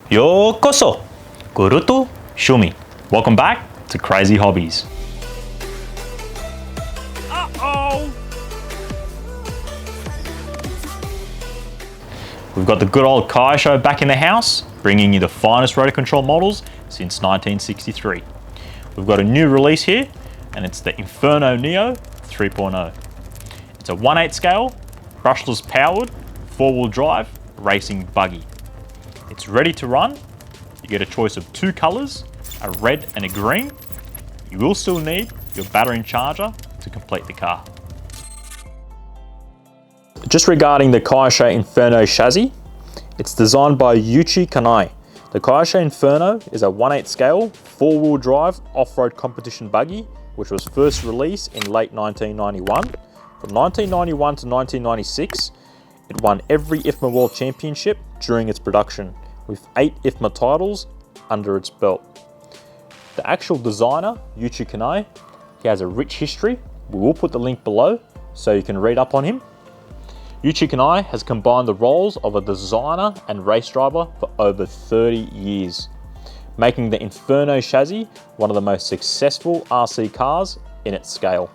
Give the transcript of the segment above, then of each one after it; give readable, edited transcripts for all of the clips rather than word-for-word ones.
Yokoso, Guruto Shumi. Welcome back to Crazy Hobbies. Uh-oh! We've got the good old Kyosho back in the house, bringing you the finest rotor control models since 1963. We've got a new release here, and it's the Inferno NEO 3.0. It's a 1/8 scale, brushless powered, 4-wheel drive, racing buggy. It's ready to run. You get a choice of 2 colors, a red and a green. You will still need your battery and charger to complete the car. Just regarding the Kyosho Inferno chassis, it's designed by Yuichi Kanai. The Kyosho Inferno is a 1/8 scale, 4-wheel drive off-road competition buggy, which was first released in late 1991. From 1991 to 1996, it won every IFMA World Championship during its production, with 8 IFMA titles under its belt. The actual designer, Yuichi Kanai, he has a rich history. We will put the link below so you can read up on him. Yuichi Kanai has combined the roles of a designer and race driver for over 30 years, making the Inferno chassis one of the most successful RC cars in its scale.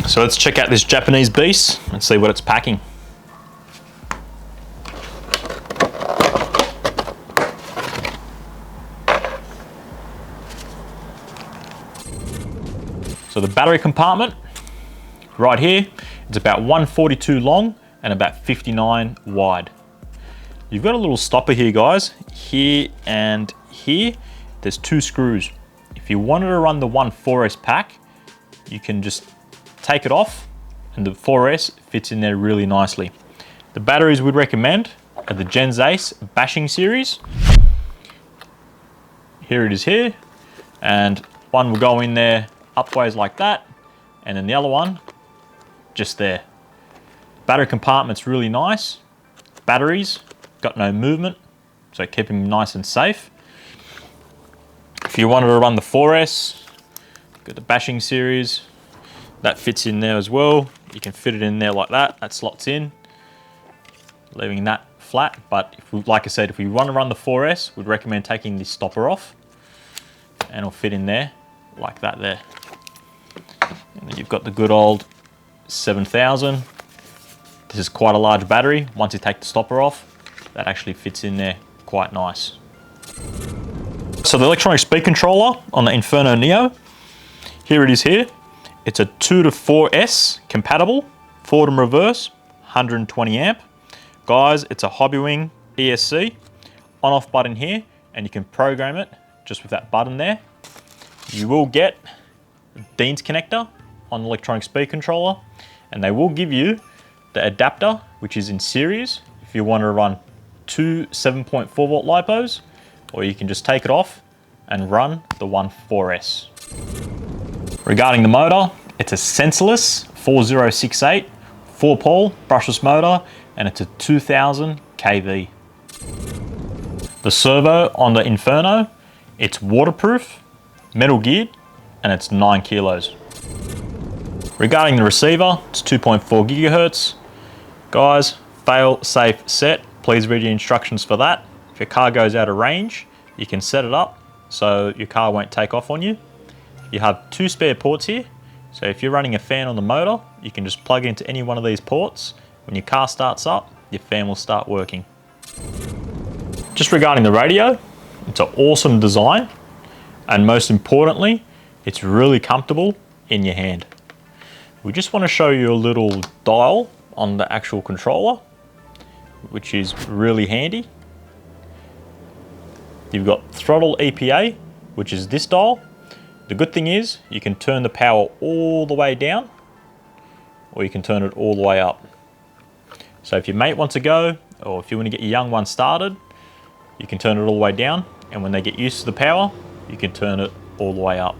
So let's check out this Japanese beast and see what it's packing. So the battery compartment, right here, it's about 142 long and about 59 wide. You've got a little stopper here, guys. Here and here, there's 2 screws. If you wanted to run the 1.4S pack, you can just take it off and the 4S fits in there really nicely. The batteries we'd recommend are the Gens Ace bashing series. Here it is here, and one will go in there upways like that, and then the other one just there. Battery compartment's really nice. Batteries got no movement, so keep them nice and safe. If you wanted to run the 4S, got the bashing series. That fits in there as well. You can fit it in there like that. That slots in, leaving that flat. But if we, like I said, if we want to run the 4S, we'd recommend taking this stopper off, and it'll fit in there like that there. And then you've got the good old 7000. This is quite a large battery. Once you take the stopper off, that actually fits in there quite nice. So the electronic speed controller on the Inferno NEO, here it is here. It's a 2 to 4S compatible, forward and reverse, 120 amp. Guys, it's a Hobbywing ESC, on-off button here, and you can program it just with that button there. You will get a Dean's connector on the electronic speed controller, and they will give you the adapter, which is in series, if you want to run 2 7.4 volt LiPos, or you can just take it off and run the 1.4S. Regarding the motor, it's a sensorless 4068 4-pole brushless motor, and it's a 2000 kV. The servo on the Inferno, it's waterproof, metal geared, and it's 9 kilos. Regarding the receiver, it's 2.4 gigahertz. Guys, fail safe set. Please read your instructions for that. If your car goes out of range, you can set it up so your car won't take off on you. You have 2 spare ports here, so if you're running a fan on the motor, you can just plug into any one of these ports. When your car starts up, your fan will start working. Just regarding the radio, it's an awesome design, and most importantly, it's really comfortable in your hand. We just want to show you a little dial on the actual controller. which is really handy. You've got throttle EPA, which is this dial. The good thing is you can turn the power all the way down, or you can turn it all the way up. So if your mate wants to go, or if you want to get your young one started, you can turn it all the way down, and when they get used to the power, you can turn it all the way up.